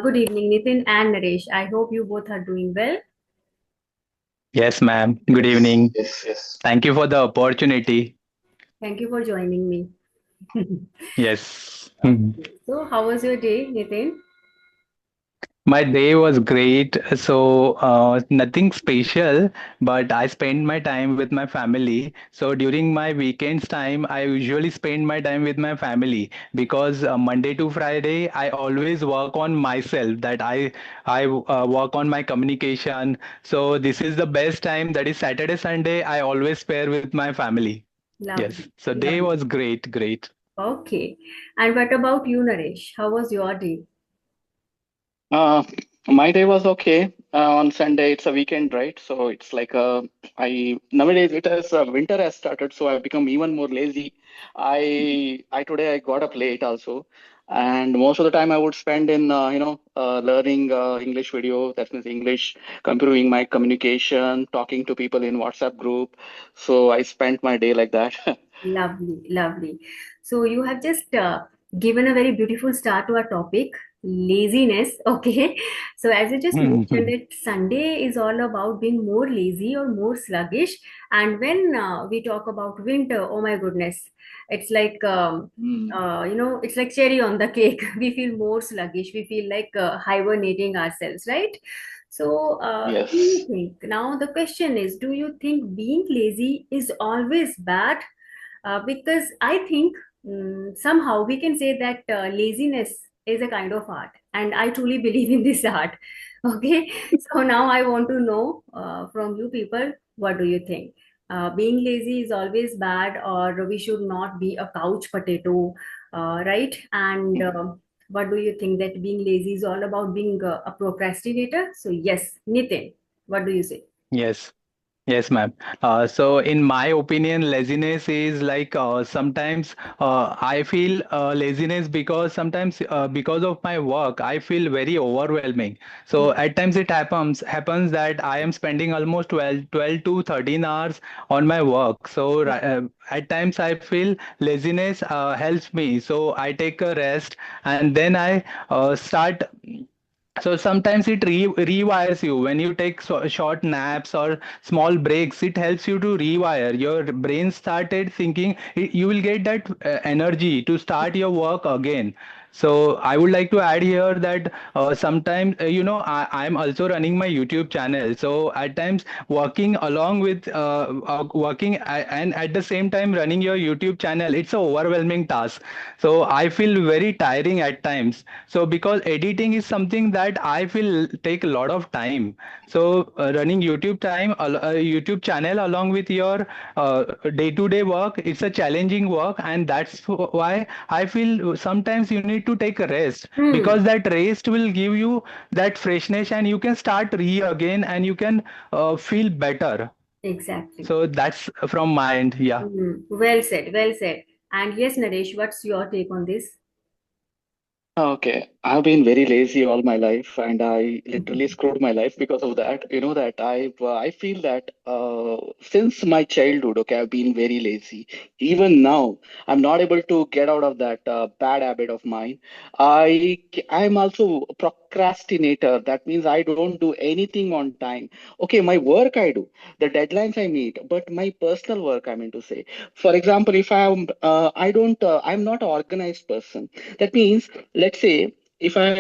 Good evening, Nitin and Naresh. I hope you both are doing well. Yes, ma'am. Good Yes, evening. yes, yes. Thank you for the opportunity. Thank you for joining me. Yes. Okay. So, how was your day, Nitin? My day was great. Nothing special, but I spent my time with my family. So, during my weekends time, I usually spend my time with my family because Monday to Friday, I always work on myself, that I work on my communication. So, this is the best time, that is Saturday, Sunday, I always spare with my family. Yes. Lovely, So, day lovely. was great, great. Okay. And what about you, Naresh? How was your day? Uh, my day was okay. On Sunday, it's a weekend, right? So it's like I nowadays it has winter has started, so I've become even more lazy. I today I got up late also, and most of the time I would spend in learning English video. That means English, improving my communication, talking to people in WhatsApp group. So I spent my day like that. Lovely, lovely. So you have just given a very beautiful start to our topic, laziness. Okay. So as you just mentioned that Sunday is all about being more lazy or more sluggish. And when we talk about winter, oh my goodness, it's like, Hmm. it's like cherry on the cake. We feel more sluggish. We feel like hibernating ourselves, right? So, do you Yes. think now the question is, do you think being lazy is always bad? Because I think somehow we can say that laziness is a kind of art, and I truly believe in this art. Okay, so now I want to know from you people, what do you think? Being lazy is always bad, or we should not be a couch potato, right? And what do you think that being lazy is all about being a procrastinator? So, yes, Nitin, what do you say? Yes. Yes, ma'am. So, in my opinion, laziness is like sometimes I feel laziness because sometimes because of my work, I feel very overwhelming. So, at times it happens that I am spending almost 12 to 13 hours on my work. So, at times I feel laziness helps me. So, I take a rest and then I start. So sometimes it rewires you when you take short naps or small breaks. It helps you to rewire your brain. Started thinking you will get that energy to start your work again. So I would like to add here that sometimes I'm also running my YouTube channel. So at times working along with working and at the same time running your YouTube channel, it's a overwhelming task. So I feel very tiring at times. So because editing is something that I feel take a lot of time. So running YouTube channel along with your day-to-day work, it's a challenging work, and that's why I feel sometimes you need to take a rest, Hmm, because that rest will give you that freshness and you can start again and you can feel better. exactly. So that's from my end. Yeah. Well said, well said. And yes, Naresh, what's your take on this? Okay, I've been very lazy all my life, and I literally screwed my life because of that. You know that I feel that since my childhood, okay, I've been very lazy. Even now, I'm not able to get out of that bad habit of mine. I'm also a procrastinator. That means I don't do anything on time. Okay, my work I do, the deadlines I meet, but my personal work I mean to say. For example, if I'm not an organized person. That means, let's say, if I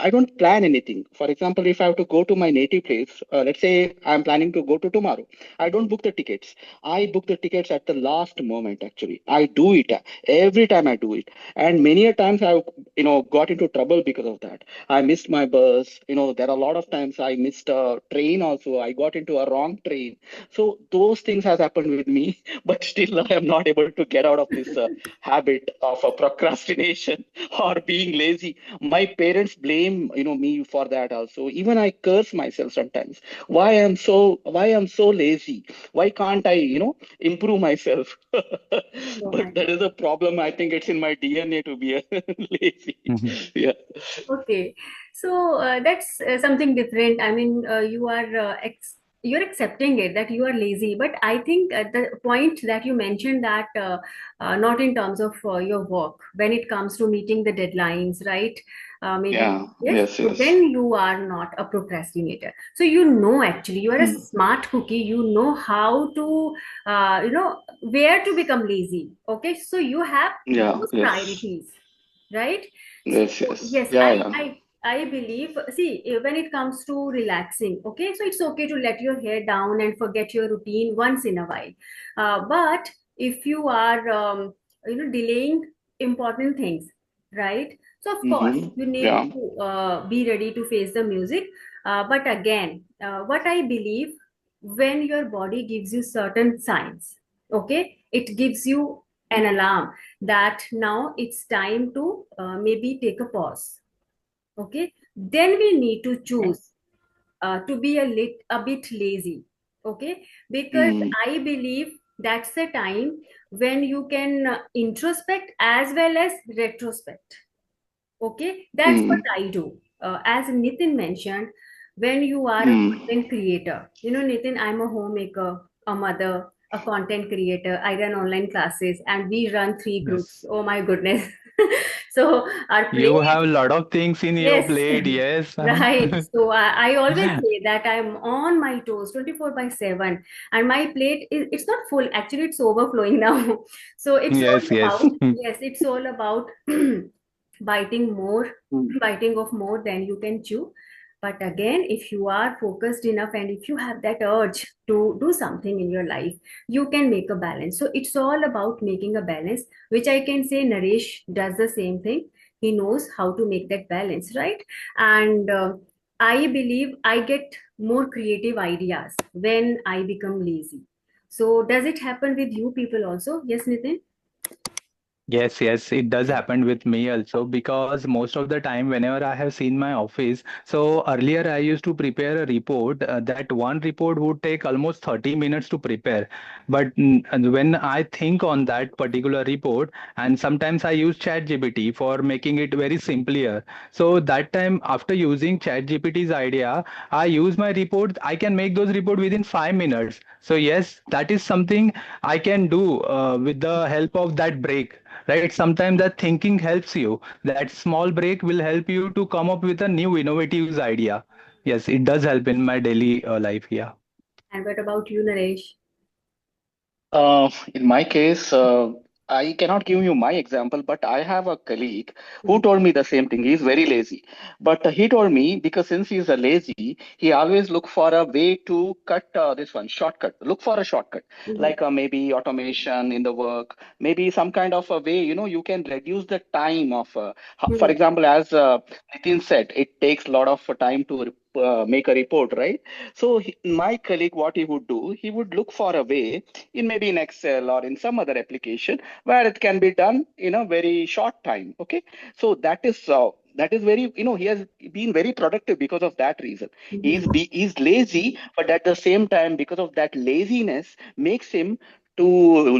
don't plan anything. For example, if I have to go to my native place, let's say I'm planning to go to tomorrow, I don't book the tickets. I book the tickets at the last moment. Actually, I do it every time. I do it, and many a times I got into trouble because of that. I missed my bus. There are a lot of times I missed a train also. I got into a wrong train. So those things has happened with me, but still I am not able to get out of this habit of procrastination or being lazy. My parents blame me for that also. Even I curse myself sometimes. Why I'm so lazy? Why can't I improve myself? Oh But my that God. is a problem. I think it's in my DNA to be lazy. Yeah. Okay, so that's something different. I mean, you are you're accepting it that you are lazy. But I think the point that you mentioned, that not in terms of your work, when it comes to meeting the deadlines, right? Maybe Yeah, yes, yes, so yes. then you are not a procrastinator. So you know, actually you are a Mm. smart cookie, you know how to where to become lazy. Okay, so you have Yeah, those yes. priorities, right? So Yes, yes. yes, Yeah, yeah. I believe, see, when it comes to relaxing, okay, so it's okay to let your hair down and forget your routine once in a while. But if you are, delaying important things, right? So of course Mm-hmm. you need Yeah. to be ready to face the music. But again, what I believe, when your body gives you certain signs, okay, it gives you an alarm that now it's time to maybe take a pause. Okay, then we need to Okay. choose to be a bit lazy. Okay, because Mm, I believe that's the time when you can introspect as well as retrospect. Okay, that's what mm, I do. As Nitin mentioned, when you are a mm. content creator, you know, Nitin, I'm a homemaker, a mother, a content creator. I run online classes and we run three groups. Yes. Oh my goodness. So our play You is, have a lot of things in your yes, plate. Yes. right. So I always say that I'm on my toes 24 by 7, and my plate is, it's not full. Actually, it's overflowing now. So it's Yes, all yes. about, yes, it's all about biting more, Mm. biting of more than you can chew. But again, if you are focused enough and if you have that urge to do something in your life, you can make a balance. So it's all about making a balance, which I can say Naresh does the same thing. He knows how to make that balance, right? And I believe I get more creative ideas when I become lazy. So does it happen with you people also? Yes, Nitin? Yes, yes, it does happen with me also because most of the time, whenever I have seen my office, so earlier I used to prepare a report. That one report would take almost 30 minutes to prepare. But and when I think on that particular report, and sometimes I use ChatGPT for making it very simpler. So that time, after using ChatGPT's idea, I use my report. I can make those report within 5 minutes. So yes, that is something I can do with the help of that break, right? Sometimes that thinking helps you. That small break will help you to come up with a new innovative idea. Yes, it does help in my daily life. Yeah. And what about you, Naresh? In my case, I cannot give you my example, but I have a colleague who Mhm. told me the same thing. He's very lazy, but he told me because since he's a lazy, he always look for a way to cut this one shortcut. Look for a shortcut, Mhm. like maybe automation in the work, maybe some kind of a way. You can reduce the time of. For Mhm. example, as Nitin said, it takes a lot of time to make a report, right? So my colleague, what he would do, he would look for a way in maybe in Excel or in some other application where it can be done in a very short time. Okay, so that is very, he has been very productive because of that reason. Mhm. He's lazy, but at the same time, because of that laziness, makes him to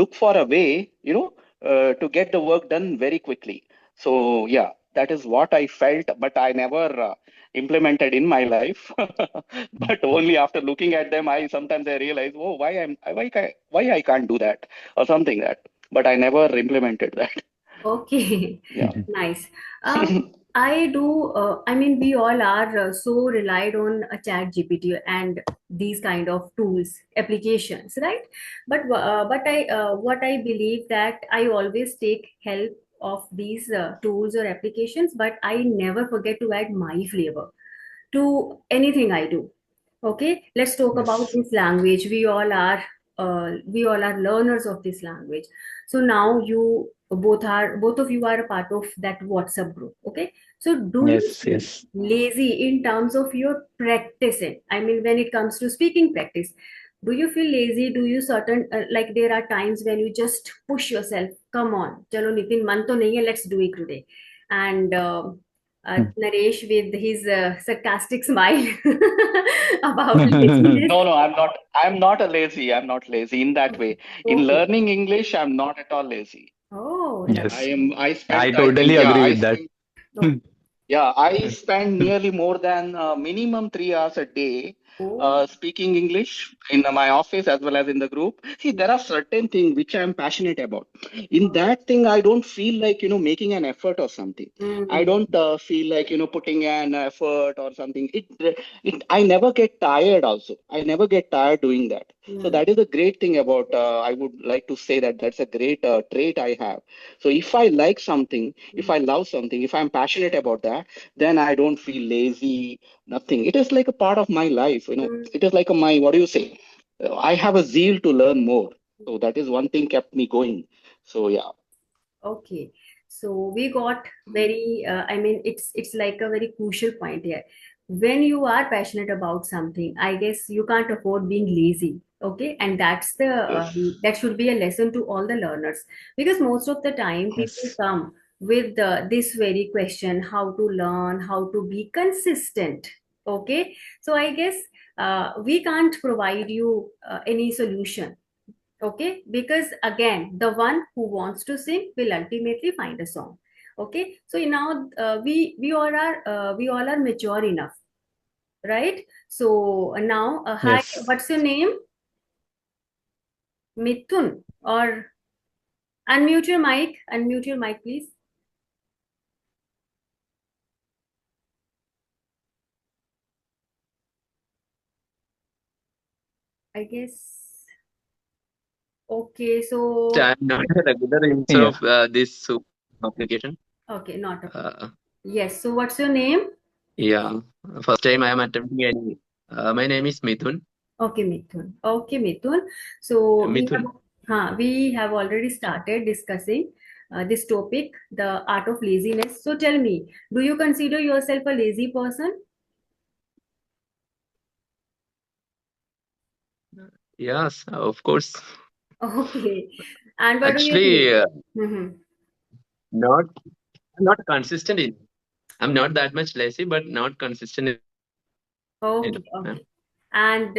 look for a way, to get the work done very quickly. So yeah, that is what I felt, but I never implemented in my life. But only after looking at them, I sometimes I realize, oh, why I can't do that or something that. But I never implemented that. Okay, Yeah. nice. I do. I mean, we all are so relied on a chat GPT and these kind of tools, applications, right? But what I believe that I always take help of these tools or applications, but I never forget to add my flavor to anything I do. Okay, let's talk about Yes. this language. We all are learners of this language. So now both of you are a part of that WhatsApp group. Okay, so do you Yes. feel Yes. lazy in terms of your practicing? I mean, when it comes to speaking practice, do you feel lazy? Do you certain like there are times when you just push yourself? Come on, chalo Nitin, man to nahi hai, let's do it today. And Naresh with his sarcastic smile about laziness. No, no, I'm not. I'm not a lazy. I'm not lazy in that way. In Okay. learning English, I'm not at all lazy. Oh, that's I Yes. am. I I spent. I totally think. Yeah, agree I with that. spent. Yeah, I spend nearly more than minimum 3 hours a day. Oh. speaking English in my office as well as in the group. See, there are certain things which I am passionate about. In that thing, I don't feel like, making an effort or something. I Mm, don't feel like, putting an effort or something. I never get tired also. I never get tired doing that. So mm, that is a great thing about, I would like to say that that's a great trait I have. So if I like something, if mm, I love something, if I'm passionate about that, then I don't feel lazy, nothing. It is like a part of my life. mm. It is like my, what do you say? I have a zeal to learn more. So that is one thing kept me going. So yeah. Okay, so we got very, I mean, it's like a very crucial point here. When you are passionate about something, I guess you can't afford being lazy. Okay, and that's the Yes. that should be a lesson to all the learners, because most of the time people Yes. come with this very question: how to learn, how to be consistent. Okay, so I guess we can't provide you any solution. Okay, because again, the one who wants to sing will ultimately find a song. Okay, so now we all are mature enough, right? So now, hi, Yes. what's your name? Mithun, or unmute your mic, please. I guess. Okay, First, so I'm not a regular user Yeah. of this application. okay, not a problem. Uh, Yes, so what's your name? yeah, first time I am attempting any. My name is Mithun. Okay, Mithun. Okay, Mithun. So Mithun. we have already started discussing this topic, the art of laziness. So tell me, do you consider yourself a lazy person? Yes, of course. Okay. And what do you Actually, think? Mm-hmm. not not consistent in. I'm not that much lazy, but not consistent enough, ma'am. Okay, okay. And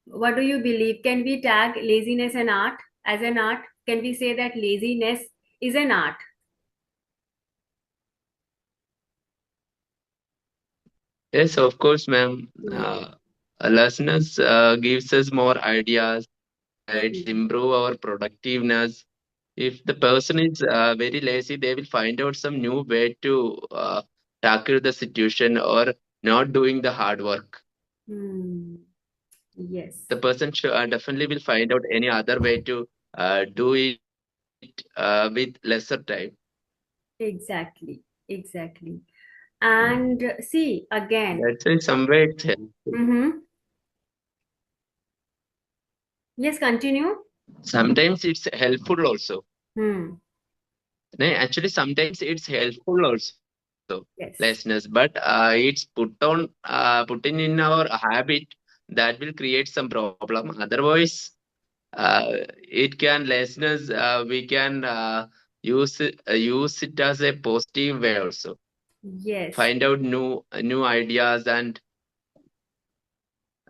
what do you believe? Can we tag laziness an art as an art? Can we say that laziness is an art? Yes, of course, ma'am. Hmm. Listeners gives us more ideas. It's Hmm. improve our productiveness. If the person is very lazy, they will find out some new way to tackle the situation or not doing the hard work. Hmm. Yes, The person definitely will find out any other way to do it with lesser time. exactly, exactly. And see again. That's why some way it's helpful. Mm-hmm. Yes, continue. Sometimes it's helpful also. Hmm. No, actually, sometimes it's helpful also, lessness, Yes. but it's putting in our habit that will create some problem. Otherwise, it can lessness. We can use it as a positive way also. Yes. Find out new ideas and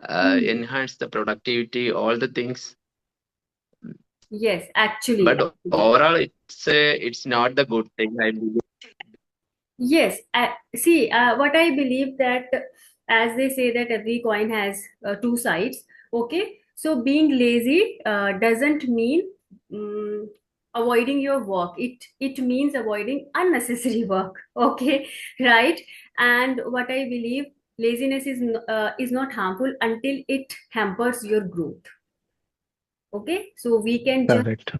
Hmm. enhance the productivity, all the things. Yes, actually, But actually. overall, it's not the good thing, I believe. Yes. See, what I believe that, as they say that every coin has two sides. Okay. So being lazy doesn't mean um, avoiding your work. It means avoiding unnecessary work. Okay. Right. And what I believe, laziness is not harmful until it hampers your growth. Okay, so we can just Correct.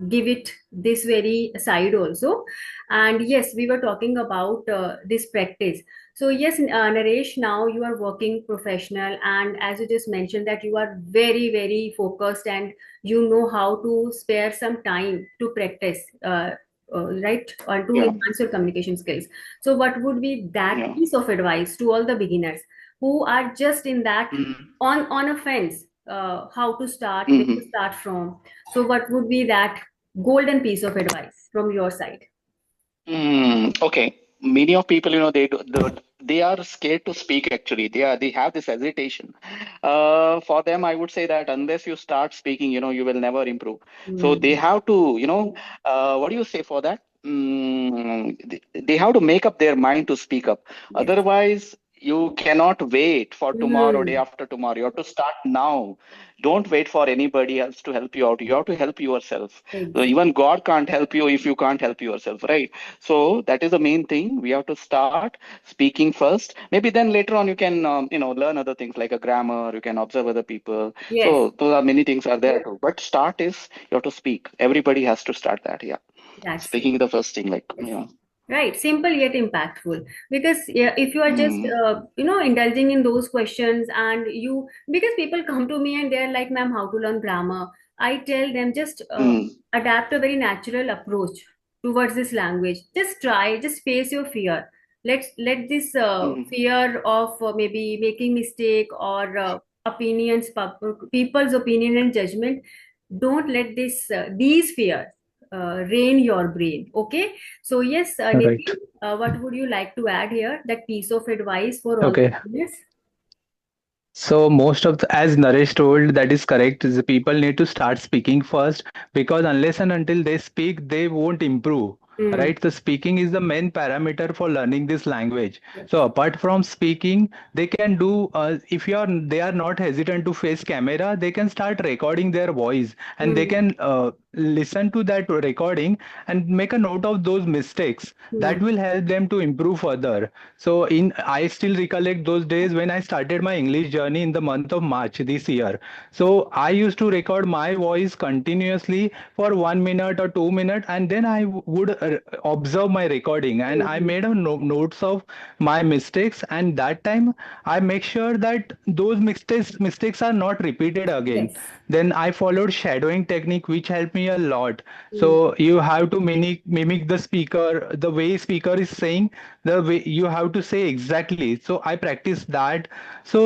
give it this very side also. And yes, we were talking about this practice. So yes, Naresh, now you are working professional, and as you just mentioned that you are very focused, and you know how to spare some time to practice, right, or to Yeah. enhance your communication skills. So what would be that Yeah. piece of advice to all the beginners who are just in that, Mm-hmm. on a fence, how to start, where to Mm-hmm. start from? So what would be that golden piece of advice from your side? Okay. Many of people, they are scared to speak actually. They have this hesitation. For them, I would say that unless you start speaking, you will never improve. So they Hmm. have to, what do you say for that? They have to make up their mind to speak up. Yes. Otherwise, You cannot wait for tomorrow, day Hmm. after tomorrow. You have to start now. Don't wait for anybody else to help you out. You have to help yourself. So Exactly. even God can't help you if you can't help yourself, right? So that is the main thing. We have to start speaking first. Maybe then later on you can, learn other things like a grammar. You can observe other people. Yes, So those are many things are there too. But start is you have to speak. Everybody has to start that. Yeah, that's it. speaking is the first thing. Like Yes. yeah. Right, simple yet impactful. Because yeah, if you are just Mm, indulging in those questions, and you, because people come to me and they're like, "Ma'am, how to learn grammar?" I tell them just mm, adapt a very natural approach towards this language. Just try, just face your fear. Let this mm. fear of maybe making mistake or people's opinion and judgment. Don't let these fears reign your brain. Okay, so yes, Right. Nitin, what would you like to add here? That piece of advice for all the Okay. listeners? So most of the, as Naresh told, that is correct. The people need to start speaking first because unless and until they speak, they won't improve. Hmm. Right? The speaking is the main parameter for learning this language. So Yes. apart from speaking, they can do. If they are not hesitant to face camera, they can start recording their voice and they Hmm. can listen to that recording and make a note of those mistakes. That Hmm. will help them to improve further. So in I still recollect those days when I started my English journey in the month of March this year. So I used to record my voice continuously for 1 minute or 2 minutes, and then I would observe my recording, and I Hmm. made a notes of my mistakes. And that time I make sure that those mistakes are not repeated again. Yes. Then I followed shadowing technique, which helped me a lot. Hmm. So you have to mimic the speaker, the way speaker is saying, the way you have to say exactly. So I practice that. So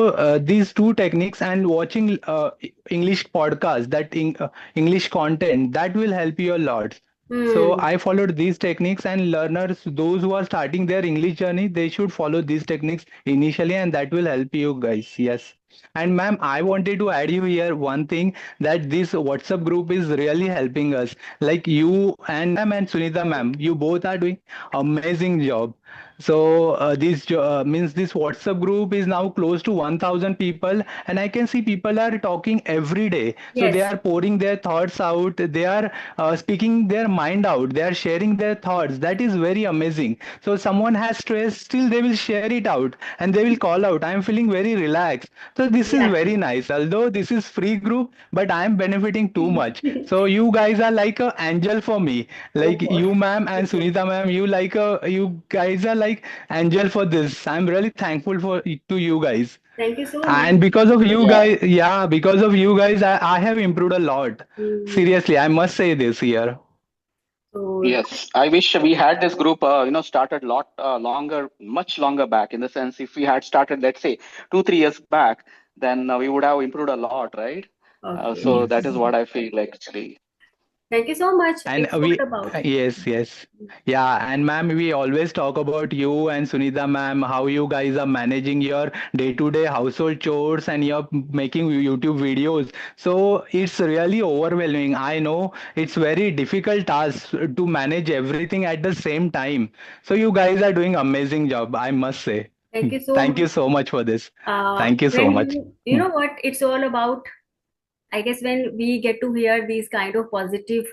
these two techniques and watching English podcast, English content, that will help you a lot. So Hmm. I followed these techniques, and learners, those who are starting their English journey, they should follow these techniques initially, and that will help you guys. Yes. And ma'am, I wanted to add you here one thing, that this WhatsApp group is really helping us. Like you and ma'am and Sunita ma'am, you both are doing amazing job. So means this WhatsApp group is now close to 1,000 people, and I can see people are talking every day. So they Yes. are pouring their thoughts out. They are speaking their mind out. They are sharing their thoughts. That is very amazing. So someone has stress, still they will share it out and they will call out. I am feeling very relaxed. So this is very Exactly. nice. Although this is free group, but I am benefiting too much. So you guys are like an angel for me. Like Oh, you, ma'am, and Sunita, ma'am, you guys are like angel for this. I'm really thankful to you guys. thank you so much. And because of you Yeah. guys, yeah, because of you guys, I have improved a lot. Hmm. Seriously, I must say this here. So Yes, I wish we had this group, started lot longer, much longer back. In the sense, if we had started, let's say, 2, 3 years back, then we would have improved a lot, right? okay. So that is Yes. what I feel actually. Thank you so much. And It's all about. yes. Yeah, and ma'am, we always talk about you and Sunita ma'am, how you guys are managing your day-to-day household chores and you're making YouTube videos. So it's really overwhelming. I know it's very difficult task to manage everything at the same time. So you guys are doing amazing job, I must say. Thank you so Thank you much. so much for this. Thank you so When much. you know what it's all about, I guess when we get to hear these kind of positive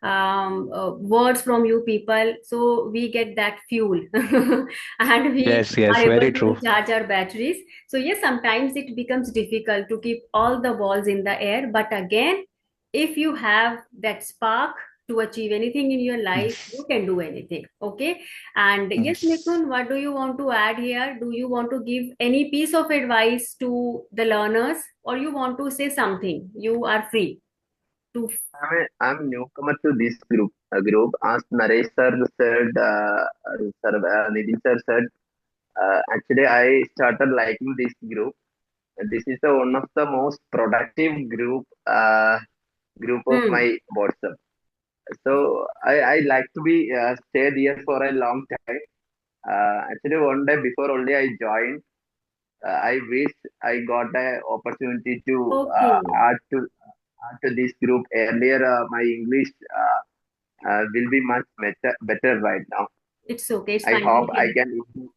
words from you people, so we get that fuel and we are Yes, able very to true. recharge our batteries. So, yes, sometimes it becomes difficult to keep all the balls in the air. But again, if you have that spark to achieve anything in your life, you Yes. can do anything. Okay. And yes, Yes. Mithun, what do you want to add here? Do you want to give any piece of advice to the learners, or you want to say something? You are free to. I'm newcomer to this group. As Naresh sir said, Nitin sir said, actually I started liking this group. This is the one of the most productive group of Hmm. my WhatsApp. So I like to be stayed here for a long time. Actually, one day before only I joined. I wish I got a opportunity to Okay. add to this group earlier. My English will be much better right now. It's okay. It's I fine. We hope I can. can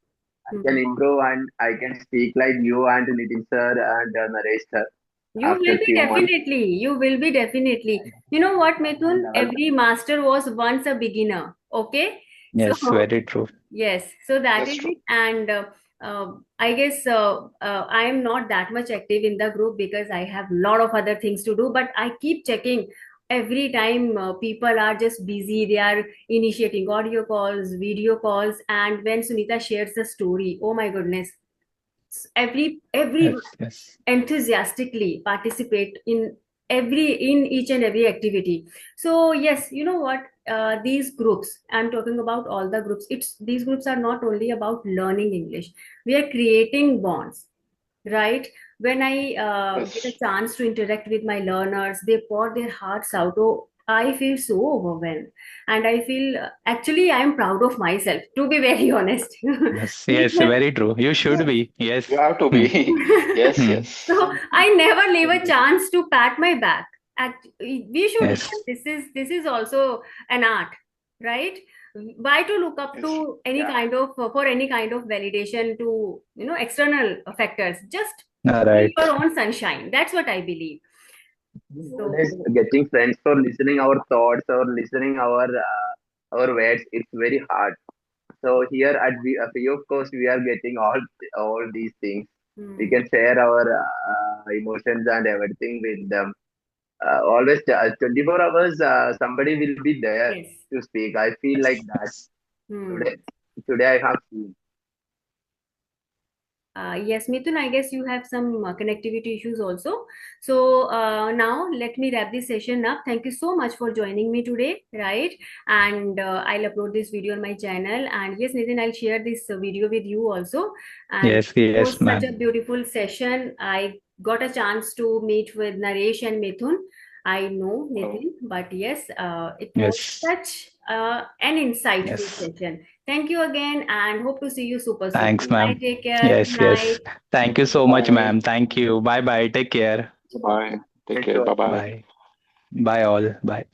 I can Hmm. improve and I can speak like you and Nitin sir and Naresh sir You after will be few months. definitely. You will be definitely. You know what, I will Mithun? develop. Every master was once a beginner. Okay. So, Yes, very true. yes. So that That's is true. it. And I guess I am not that much active in the group because I have a lot of other things to do. But I keep checking every time people are just busy. They are initiating audio calls, video calls. And when Sunita shares the story, oh my goodness, every Yes, yes, enthusiastically participate in each and every activity. So yes, you know what, these groups, I'm talking about all the groups, it's these groups are not only about learning English, we are creating bonds, right? When I get a Yes. chance to interact with my learners, they pour their hearts out. Oh, I feel so overwhelmed, and I feel actually I am proud of myself, to be very honest. yes, yes, Because very true. You should yes. be. You Yes. have to Hmm. be. Yes, Hmm. yes. So I never leave a chance to pat my back. We should. Yes, Yes, this is also an art, right? Why to look up Yes. to any Yeah. kind of for any kind of validation to external factors? Just all be right. your own sunshine. That's what I believe. So Nowadays, getting friends for listening our thoughts or listening our words, it's very hard. So here at Free of Course, we are getting all these things. We hmm, can share our emotions and everything with them. Always 24 hours, somebody will be there yes. to speak. I feel like that Yes. Hmm. today. Today I have seen. Yes, Mithun, I guess you have some connectivity issues also. So now let me wrap this session up. Thank you so much for joining me today, right? And I'll upload this video on my channel. And yes, Nitin, I'll share this video with you also. And Yes, it yes, was such ma'am. a beautiful session. I got a chance to meet with Naresh and Mithun. I know Oh, Nitin, but yes, it was Yes, such an insightful yes. session. Thank you again and hope to see you super soon. Thanks, Bye, ma'am. take care. Good Yes, yes. night. Thank you so much, bye. ma'am. Thank you. Bye bye. Take care. Bye. Take Thank care. you. Bye bye. Bye. Bye, all. Bye.